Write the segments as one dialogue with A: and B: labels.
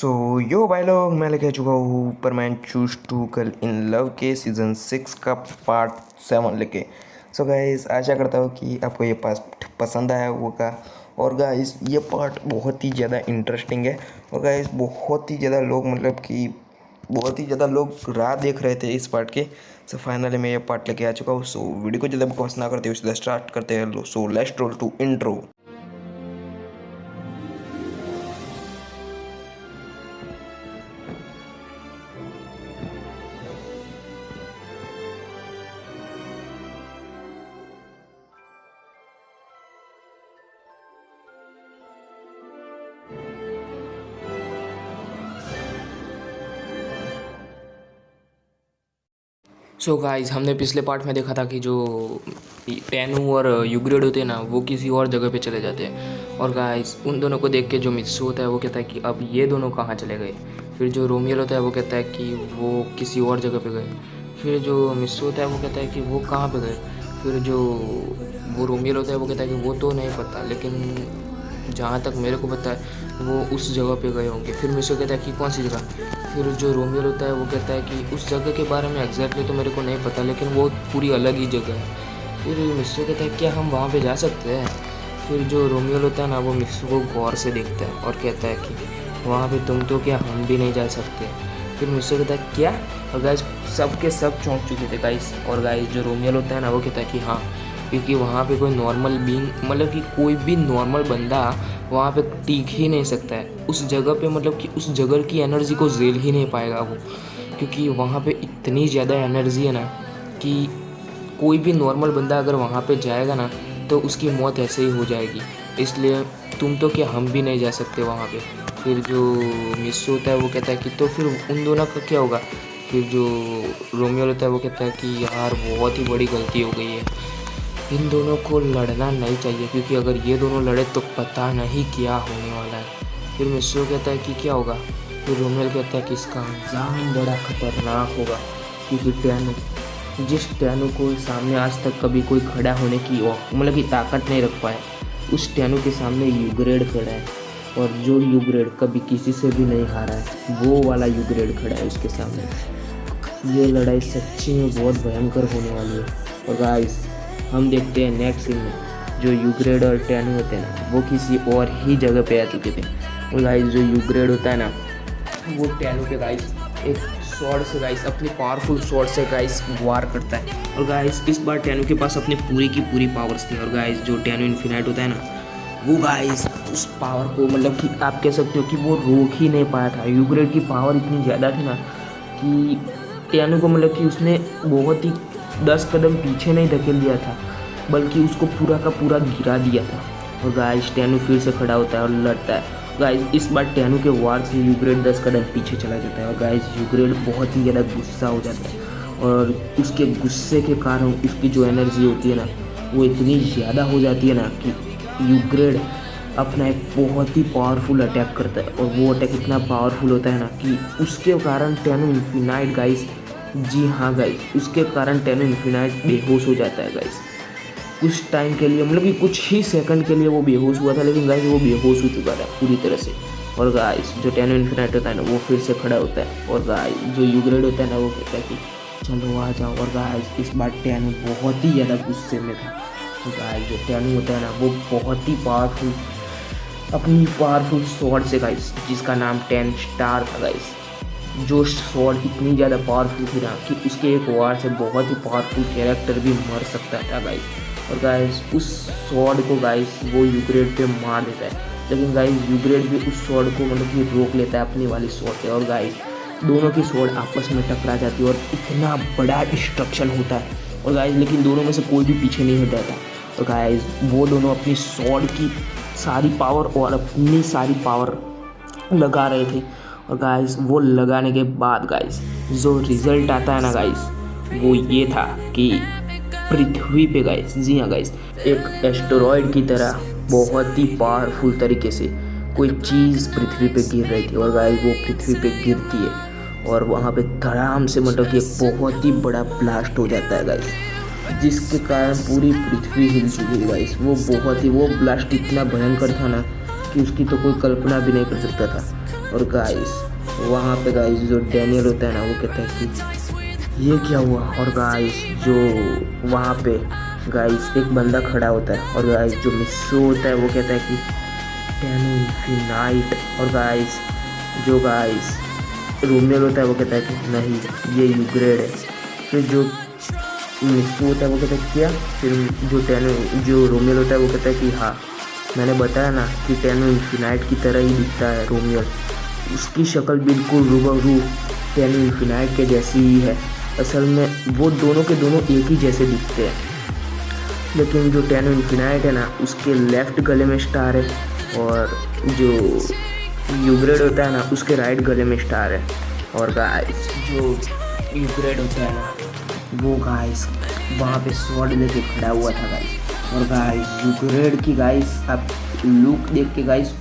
A: सो यो भाई लोग, मैं लेके आ चुका हूँ परमैन choose two girl in love के सीज़न 6 का पार्ट 7 लेके। सो गाइस, आशा करता हूँ कि आपको ये पार्ट पसंद आया होगा। और गाइस, ये पार्ट बहुत ही ज़्यादा इंटरेस्टिंग है। और गाइस, बहुत ही ज़्यादा लोग राह देख रहे थे इस पार्ट के। सो फाइनली मैं ये पार्ट लेके आ चुका हूँ। सो वीडियो को ज़्यादा बकवास ना करते हुए सीधा स्टार्ट करते हैं। So let's roll to intro.
B: So guys, हमने पिछले पार्ट में देखा था कि जो टेनू और यूग्रेड होते हैं ना, वो किसी और जगह पे चले जाते हैं। और गाइस, उन दोनों को देख के जो मित्सु होता है वो कहता है कि अब ये दोनों कहाँ चले गए। फिर जो रोमियल होता है वो कहता है कि वो किसी और जगह पे गए। फिर जो मित्सु होता है वो कहता है कि वो कहाँ पे गए। फिर जो वो रोमियल होता है वो कहता है कि वो तो नहीं पता, लेकिन जहाँ तक मेरे को पता है वो उस जगह पे गए होंगे। फिर मित्सु कहता है कि कौन सी जगह। फिर जो रोमियल होता है वो कहता है कि उस जगह के बारे में एग्जैक्टली तो मेरे को नहीं पता, लेकिन वो पूरी अलग ही जगह है। फिर मिस्सू कहता है क्या हम वहाँ पे जा सकते हैं। फिर जो रोमियल होता है ना, वो मिस्सू को गौर से देखता है और कहता है कि वहाँ पे तुम तो क्या हम भी नहीं जा सकते। फिर मिस्सू कहता है क्या। और गाइस, सब के सब चौंक चुके थे गाइस। और गाइस, जो रोमियल होता है ना वो कहता है कि हाँ, क्योंकि वहाँ पे कोई नॉर्मल बीइंग, मतलब कि कोई भी नॉर्मल बंदा वहाँ पे टिक ही नहीं सकता है उस जगह पे। मतलब कि उस जगह की एनर्जी को झेल ही नहीं पाएगा वो, क्योंकि वहाँ पे इतनी ज़्यादा एनर्जी है ना कि कोई भी नॉर्मल बंदा अगर वहाँ पे जाएगा ना तो उसकी मौत ऐसे ही हो जाएगी। इसलिए तुम तो क्या हम भी नहीं जा सकते वहाँ पे। फिर जो मिस्सू होता है वो कहता है कि तो फिर उन दोनों का क्या होगा। फिर जो रोमियो होता है वो कहता है कि यार बहुत ही बड़ी गलती हो गई है, इन दोनों को लड़ना नहीं चाहिए, क्योंकि अगर ये दोनों लड़े तो पता नहीं क्या होने वाला है। फिर मिस्रो कहता है कि क्या होगा। फिर रोमेल कहता है कि इसका अंजाम बड़ा खतरनाक होगा, क्योंकि जिस टैनू को सामने आज तक कभी कोई खड़ा होने की मतलब की ताकत नहीं रख पाया, उस टैनू के सामने यूग्रेड खड़ा है। और जो यूग्रेड कभी किसी से भी नहीं हारा है, वो वाला यूग्रेड खड़ा है उसके सामने। ये लड़ाई सच्ची में बहुत भयंकर होने वाली है। और गाइस, हम देखते हैं नेक्स्ट सीन में जो यूग्रेड और टैनू होते हैं ना, वो किसी और ही जगह पे आ चुके थे। और गाइस, जो यूग्रेड होता है ना, वो टैनू पे गाइस एक स्वॉर्ड से गाइस, अपनी पावरफुल स्वॉर्ड से गाइस वार करता है। और गाइस, इस बार टैनू के पास अपनी पूरी की पूरी पावर्स थी। और गाइस, जो टैनू इन्फिनाइट होता है ना, वो गाइस उस पावर को, मतलब कि आप कह सकते हो कि वो रोक ही नहीं पाया था। यूग्रेड की पावर इतनी ज़्यादा थी ना कि टैनू को, मतलब कि उसने बहुत ही 10 कदम पीछे नहीं धकेल दिया था, बल्कि उसको पूरा का पूरा गिरा दिया था। और गाइस, टैनू फिर से खड़ा होता है और लड़ता है। गाइस, इस बार टैनू के वार से यूग्रेड 10 कदम पीछे चला जाता है। और गाइस, यूग्रेड बहुत ही ज़्यादा गुस्सा हो जाता है। और उसके गुस्से के कारण उसकी जो एनर्जी होती है ना, वो इतनी ज़्यादा हो जाती है ना कि यूग्रेड अपना एक बहुत ही पावरफुल अटैक करता है। और वो अटैक इतना पावरफुल होता है ना कि उसके कारण टैनू इन्फिनाइट गाइस, जी हाँ गाइस, उसके कारण टैनू इन्फिनाइट बेहोश हो जाता है गाइस। कुछ टाइम के लिए, मतलब कि कुछ ही सेकंड के लिए वो बेहोश हुआ था, लेकिन गाइस वो बेहोश हो चुका था पूरी तरह से। और गाइस, जो टैनू इन्फिनाइट होता है ना, वो फिर से खड़ा होता है। और गाइस, जो यूग्रेड होता है ना, वो कहता है कि चलो आ जाओ। और गाइस, इस बार टैनू बहुत ही ज़्यादा गुस्से में था। तो गाइस, जो टैनू होता है ना, वो बहुत ही पावरफुल, अपनी पावरफुल स्वॉर्ड से गाइस, जिसका नाम 10 स्टार था गाइस, जो स्वॉर्ड इतनी ज़्यादा पावरफुल थी ना कि उसके एक वार से बहुत ही पावरफुल कैरेक्टर भी मर सकता था गाइस। और गाइस, उस स्वॉर्ड को गाइस वो यूग्रेड पे मार देता है, लेकिन गाइस यूग्रेड भी उस स्वॉर्ड को, मतलब कि रोक लेता है अपनी वाली स्वॉर्ड से। और गाइस, दोनों की स्वॉर्ड आपस में टकरा जाती है और इतना बड़ा डिस्ट्रक्शन होता है। और गाइस, लेकिन दोनों में से कोई भी पीछे नहीं हट जाता। और गाइस, वो दोनों अपनी स्वॉर्ड की सारी पावर और अपनी सारी पावर लगा रहे थे। और गाइस, वो लगाने के बाद गाइस, जो रिजल्ट आता है ना गाइस, वो ये था कि पृथ्वी पे गाइस, जी हाँ गाइस, एक एस्टेरॉयड की तरह बहुत ही पावरफुल तरीके से कोई चीज़ पृथ्वी पे गिर रही थी। और गाइस, वो पृथ्वी पे गिरती है और वहाँ पे धड़ाम से, मतलब कि एक बहुत ही बड़ा ब्लास्ट हो जाता है गाइस, जिसके कारण पूरी पृथ्वी हिल चुकी है गाइस। वो ब्लास्ट इतना भयंकर था ना कि उसकी तो कोई कल्पना भी नहीं कर सकता था।
A: और गाइस वहाँ पे गाइस जो डैनियल होता है ना वो कहता है कि ये क्या हुआ। और गाइस जो वहाँ पे गाइस एक बंदा खड़ा होता है और गाइस जो मिस्सू होता है वो कहता है कि टेनो इन्फिनाइट। और गाइस जो गाइस रोमियल होता है वो कहता है कि नहीं ये यूग्रेड है। फिर जो मिस्सू होता है वो कहता है क्या। फिर जो रोमियल होता है वो कहता है कि हाँ मैंने बताया ना कि टेनो इन्फिनाइट की तरह ही दिखता है रोमियल, उसकी शक्ल बिल्कुल रूबरू टेनो इन्फिनाइट के जैसी ही है। असल में वो दोनों के दोनों एक ही जैसे दिखते हैं, लेकिन जो टेनो इन्फिनाइट है ना उसके लेफ्ट गले में स्टार है और जो यूग्रेड होता है ना उसके राइट गले में स्टार है। और गाइस जो यूग्रेड होता है ना वो गाइस वहाँ पे स्वॉर्ड लेके खड़ा हुआ था गाइस। और गाइस यूग्रेड की गाइस आप लुक देख के गाइस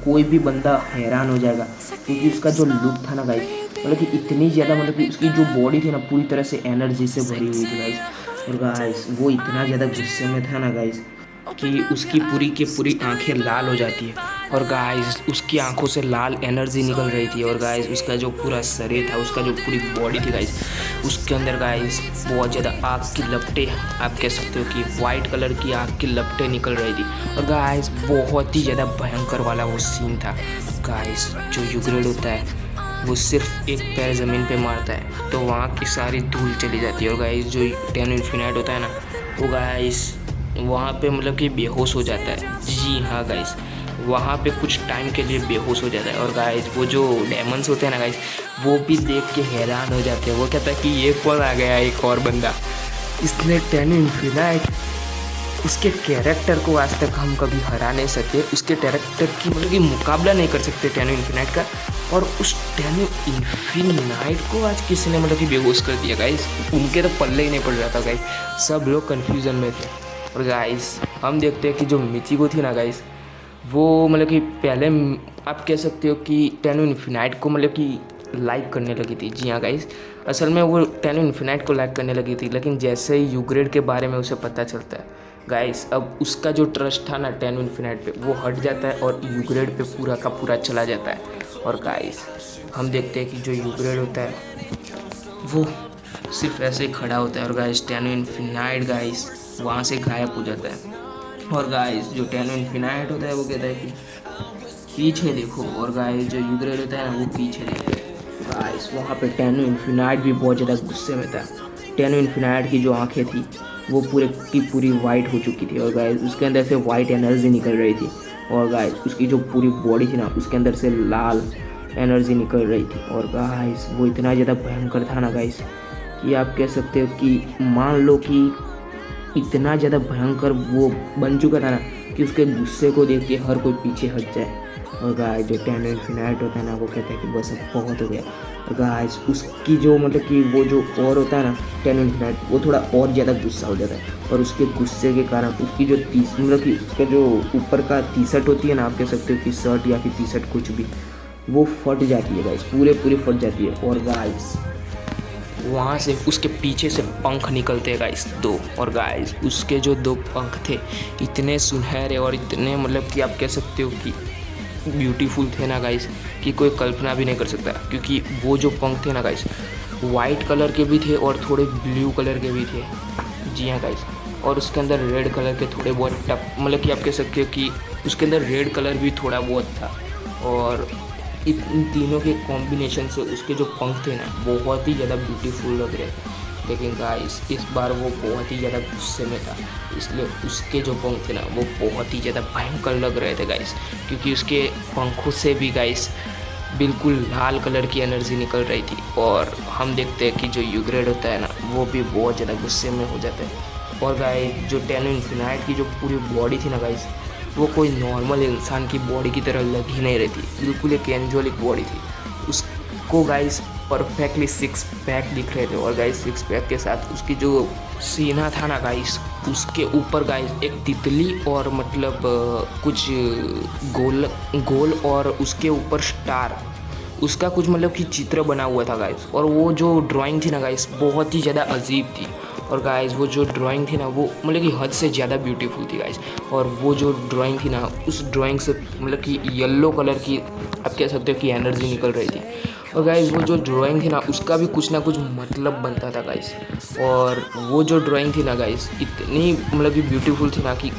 A: कोई भी बंदा हैरान हो जाएगा, क्योंकि उसका जो लुक था ना गाइस मतलब कि इतनी ज़्यादा मतलब कि उसकी जो बॉडी थी ना पूरी तरह से एनर्जी से भरी हुई थी गाइस। और गाइस वो इतना ज़्यादा गुस्से में था ना गाइस कि उसकी पूरी की पूरी आंखें लाल हो जाती है। और गाइस उसकी आंखों से लाल एनर्जी निकल रही थी। और गाइस उसका जो पूरा शरीर था, उसका जो पूरी बॉडी थी गाइस, उसके अंदर गाइस बहुत ज़्यादा आग की लपटें, आप कह सकते हो कि वाइट कलर की आग की लपटें निकल रही थी। और गाइस बहुत ही ज़्यादा भयंकर वाला वो सीन था। गाइस जो यूग्रेड होता है वो सिर्फ एक पैर ज़मीन पे मारता है तो वहाँ की सारी धूल चली जाती है। और गाइस जो टेनो इन्फिनाइट होता है ना वो गाइस वहाँ पे मतलब कि बेहोश हो जाता है। जी हाँ गाइस वहाँ पे कुछ टाइम के लिए बेहोश हो जाता है। और गाइस वो जो डेमंस होते हैं ना गाइस वो भी देख के हैरान हो जाते हैं। वो कहता है कि ये कौन आ गया, एक और बंदा, इसने टेनो इन्फिनाइट, उसके कैरेक्टर को आज तक हम कभी हरा नहीं सके, उसके कैरेक्टर की मतलब कि मुकाबला नहीं कर सकते टेनो इन्फिनाइट का। और उस टेनो इन्फिनाइट को आज किसी ने मतलब कि बेहोश कर दिया गाइस। उनके तो पल्ले ही नहीं पड़ रहा था गाइस, सब लोग कन्फ्यूज़न में थे। और गाइस हम देखते हैं कि जो मिचिको थी ना गाइस वो मतलब कि पहले आप कह सकते हो कि टेनो इन्फिनाइट को मतलब कि लाइक करने लगी थी। जी हाँ गाइस असल में वो टेनो इन्फिनाइट को लाइक करने लगी थी, लेकिन जैसे ही यूग्रेड के बारे में उसे पता चलता है गाइस अब उसका जो ट्रस्ट था ना टेनो इन्फिनाइट पे वो हट जाता है और यूग्रेड पे पूरा का पूरा चला जाता है। और गाइस हम देखते हैं कि जो यूग्रेड होता है वो सिर्फ ऐसे ही खड़ा होता है और गाइस टेनो इन्फिनाइट गाइस वहाँ से गायब हो जाता है। और गाइस जो टेनो इन्फिनाइट होता है वो कहता है कि पीछे देखो। और गाइस जो यूग्रेड होता है ना वो पीछे देखो। गाइस वहाँ पे टेनो इन्फिनाइट भी बहुत ज़्यादा गुस्से में था। टेनो इन्फिनाइट की जो आंखें थी वो पूरे की पूरी वाइट हो चुकी थी और गाइस उसके अंदर से वाइट एनर्जी निकल रही थी। और गाइस उसकी जो पूरी बॉडी थी ना उसके अंदर से लाल एनर्जी निकल रही थी। और गाइस वो इतना ज़्यादा भयंकर था ना गाइस कि आप कह सकते हो कि मान लो कि इतना ज़्यादा भयंकर वो बन चुका था ना कि उसके गुस्से को देख के हर कोई पीछे हट जाए। और गाइस जो टेनो इन्फिनाइट होता है ना वो कहता है कि बस अब बहुत हो गया। और गाइस उसकी जो मतलब कि वो जो और होता है ना टेनो इन्फिनाइट वो थोड़ा और ज़्यादा गुस्सा हो जाता है। और उसके गुस्से के कारण उसकी जो मतलब कि उसका जो ऊपर का टी शर्ट होती है ना, आप कह सकते हो कि शर्ट या फिर टी शर्ट कुछ भी, वो फट जाती है गाइस, पूरी फट जाती है। और गाइस वहाँ से उसके पीछे से पंख निकलते हैं गाइस दो। और गाइस उसके जो दो पंख थे इतने सुनहरे और इतने मतलब कि आप कह सकते हो कि ब्यूटीफुल थे ना गाइस कि कोई कल्पना भी नहीं कर सकता। क्योंकि वो जो पंख थे ना गाइस वाइट कलर के भी थे और थोड़े ब्लू कलर के भी थे। जी हाँ गाइस और उसके अंदर रेड कलर के थोड़े बहुत टप मतलब कि आप कह सकते हो कि उसके अंदर रेड कलर भी थोड़ा बहुत था। और इन तीनों के कॉम्बिनेशन से उसके जो पंख थे ना बहुत ही ज़्यादा ब्यूटीफुल लग रहे थे। लेकिन गाइस इस बार वो बहुत ही ज़्यादा गुस्से में था, इसलिए उसके जो पंख थे ना वो बहुत ही ज़्यादा भयंकर लग रहे थे गाइस। क्योंकि उसके पंखों से भी गाइस बिल्कुल लाल कलर की एनर्जी निकल रही थी। और हम देखते हैं कि जो यूग्रेड होता है ना वो भी बहुत ज़्यादा गुस्से में हो जाता है। और गाइस जो टेनो इन्फिनाइट की जो पूरी बॉडी थी ना गाइस वो कोई नॉर्मल इंसान की बॉडी की तरह लग ही नहीं रही थी, बिल्कुल एक एंजलिक बॉडी थी। उसको गाइस परफेक्टली सिक्स पैक दिख रहे थे। और गाइस सिक्स पैक के साथ उसकी जो सीना था ना गाइस उसके ऊपर गाइस एक तितली और मतलब कुछ गोल और उसके ऊपर स्टार,
B: उसका कुछ मतलब कि चित्र बना हुआ था गाइस, और वो जो ड्राइंग थी ना गाइस बहुत ही ज़्यादा अजीब थी। और गाइस वो जो ड्राइंग थी ना वो मतलब कि हद से ज़्यादा ब्यूटीफुल थी गाइस। और वो जो ड्राइंग थी ना उस ड्राइंग से मतलब कि येलो कलर की आप कह सकते हो कि एनर्जी निकल रही थी। और गाइस वो जो ड्राइंग थी ना उसका भी कुछ ना कुछ मतलब बनता था गाइस। और वो जो ड्राइंग थी ना गाइस इतनी मतलब कि ब्यूटीफुल थी ना कि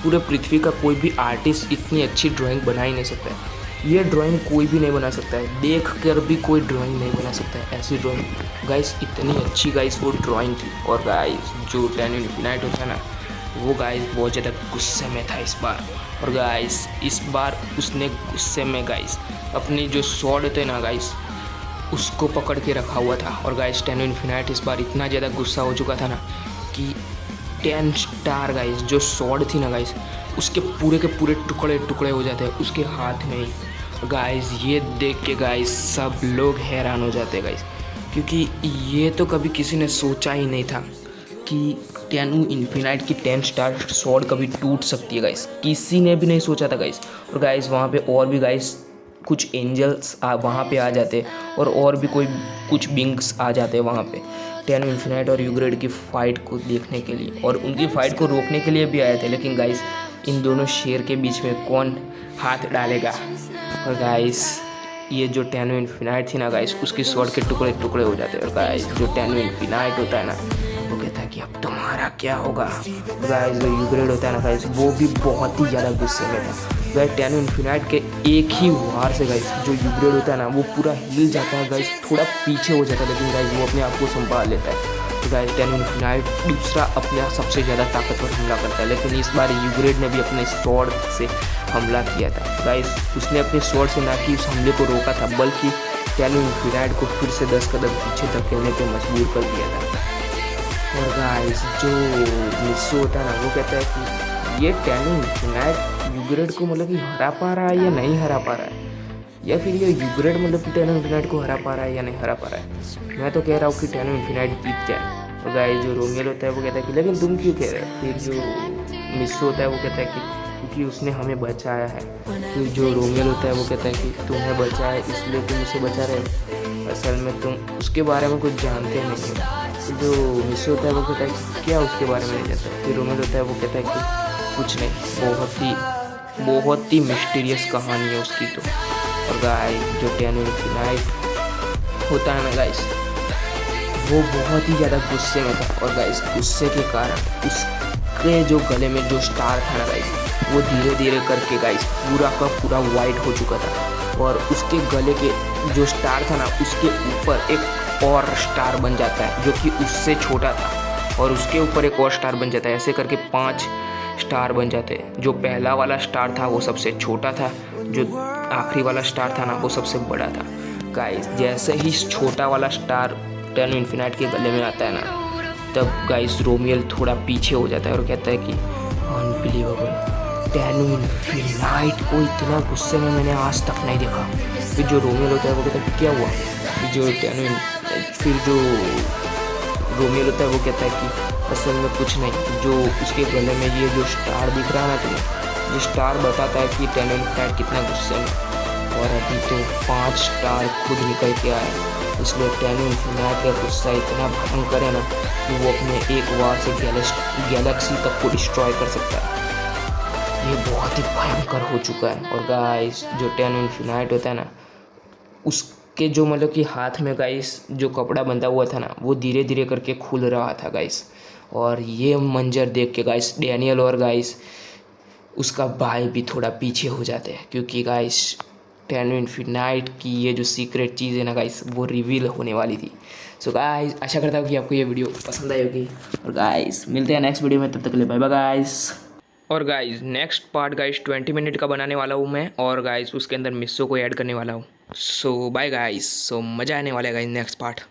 B: पूरे पृथ्वी का कोई भी आर्टिस्ट इतनी अच्छी ड्राइंग बना ही नहीं सकता है। ये ड्राइंग कोई भी नहीं बना सकता है, देख कर भी कोई ड्राइंग नहीं बना सकता है ऐसी ड्राइंग गाइस। इतनी अच्छी गाइस वो ड्राइंग थी। और गाइस जो टैनु इन्फिनाइट होता है ना वो गाइस बहुत ज़्यादा गुस्से में था इस बार। और गाइस इस बार उसने गुस्से में गाइस अपनी जो स्वॉर्ड थे ना गाइस उसको पकड़ के रखा हुआ था। और गाइस टैनु इन्फिनाइट इस बार इतना ज़्यादा गुस्सा हो चुका था ना कि 10 स्टार गाइस जो स्वॉर्ड थी ना गाइस उसके पूरे टुकड़े टुकड़े हो जाते हैं उसके हाथ में ही। गाइस ये देख के गाइस सब लोग हैरान हो जाते हैं गाइस, क्योंकि ये तो कभी किसी ने सोचा ही नहीं था कि टैनु इन्फिनाइट की 10 स्टार स्वॉर्ड कभी टूट सकती है गाइस। किसी ने भी नहीं सोचा था गाइस। और गाइस वहाँ पे और भी गाइस कुछ एंजल्स वहाँ पे आ जाते और भी कोई कुछ बिंग्स आ जाते वहाँ पे टैनु इन्फिनाइट और यूग्रेड की फ़ाइट को देखने के लिए, और उनकी फ़ाइट को रोकने के लिए भी आए थे। लेकिन गाइस इन दोनों शेर के बीच में कौन हाथ डालेगा। और गाइस ये जो टैनु इन्फिनाइट थी ना गाइस उसकी स्वॉर्ड के टुकड़े टुकड़े हो जाते हैं। और गाइस जो टैनु इन्फिनाइट होता है ना वो कहता है कि अब तुम्हारा क्या होगा। गाइस जो यूग्रेड होता है ना गाइस वो भी बहुत ही ज़्यादा गुस्से में था। गाइस टैनु इन्फिनाइट के एक ही वार से गाइस जो यूग्रेड होता है ना वो पूरा हिल जाता है गाइस, थोड़ा पीछे हो जाता है, लेकिन गाइस वो अपने आप को संभाल लेता है। तो गाइस टैनु इन्फिनाइट दूसरा अपना सबसे ज़्यादा ताकतवर हमला करता है, लेकिन इस बार यूग्रेड ने भी अपने स्वॉर्ड से हमला किया था। गाइस उसने अपने स्वॉर्ड से ना कि उस हमले को रोका था बल्कि टैनु इन्फिनाइट को फिर से 10 कदम पीछे धकेलने पर मजबूर कर दिया था। और गाइस जो मिस्सो होता है ना वो कहता है कि ये टैनु इन्फिनाइट यूग्रेड को मतलब कि हरा पा रहा है या नहीं हरा पा रहा है, या फिर ये यूग्रेड मतलब कि टैनु इन्फिनाइट को हरा पा रहा है या नहीं हरा पा रहा है। मैं तो कह रहा हूँ कि टैनु इन्फिनाइट जीत जाए। और गाइस जो रोमियल होता है वो कहता है कि लेकिन तुम क्यों कह रहे हो। फिर जो मिस्सो होता है वो कहता है कि क्योंकि उसने हमें बचाया है। फिर जो रोमियल होता है वो कहता है कि तुम्हें बचाया है इसलिए तुम उसे बचा रहे हो, असल में तुम उसके बारे में कुछ जानते नहीं हो। तो जो मिस्सो होता है वो कहता है कि क्या उसके बारे में नहीं जानता। फिर रोमियल होता है वो कहता है कि कुछ नहीं, बहुत ही मिस्टीरियस कहानी है उसकी तो। और गाइस जो टैनु इन्फिनाइट होता है ना गाइस वो बहुत ही ज़्यादा गुस्से में था। और गाइस गुस्से के कारण उसके जो गले में जो स्टार था ना गाइस वो धीरे धीरे करके गाइस पूरा का पूरा वाइट हो चुका था। और उसके गले के जो स्टार था ना उसके ऊपर एक और स्टार बन जाता है जो कि उससे छोटा था, और उसके ऊपर एक और स्टार बन जाता है। ऐसे करके 5 स्टार बन जाते हैं। जो पहला वाला स्टार था वो सबसे छोटा था, जो आखिरी वाला स्टार था ना वो सबसे बड़ा था। गाइस जैसे ही छोटा वाला स्टार टैनु इन्फिनाइट के गले में आता है ना तब गाइस रोमियल थोड़ा पीछे हो जाता है और कहता है कि अनबिलीवेबल, टैनु इन्फिनाइट को इतना गुस्से में मैंने आज तक नहीं देखा। फिर जो रोमियल होता है वो कहता है क्या हुआ। फिर जो रोमियल होता है वो कहता है कि असल में कुछ नहीं, जो उसके गले में ये जो स्टार दिख रहा है ना तुम्हें, ये स्टार बताता है कि टैनु इन्फिनाइट कितना गुस्से में। और अभी तो 5 स्टार खुद निकल के आए, इसलिए टैनु इन्फिनाइट का गुस्सा इतना भयंकर है ना कि वो अपने एक वार से गैलेक्सी तक को डिस्ट्रॉय कर सकता है। ये बहुत ही भयंकर हो चुका है। और गाइस जो टैनु इन्फिनाइट होता है ना उसके जो मतलब कि हाथ में गाइस जो कपड़ा बंधा हुआ था ना वो धीरे धीरे करके खुल रहा था गाइस। और ये मंजर देख के गाइस डैनियल और गाइस उसका भाई भी थोड़ा पीछे हो जाते हैं, क्योंकि गाइस टैनु इन्फिनाइट की ये जो सीक्रेट चीज़ है ना गाइस वो रिवील होने वाली थी। सो गाइस आशा करता हूँ कि आपको ये वीडियो पसंद आई होगी। और गाइस मिलते हैं नेक्स्ट वीडियो में, तब तक के लिए बाय बाय गाइस। और guys next part guys 20 minute का बनाने वाला हूँ मैं, और गाइस उसके अंदर मिस्सो को ऐड करने वाला हूँ। सो बाय गाइस, सो मज़ा आने वाला है गाइस नेक्स्ट पार्ट।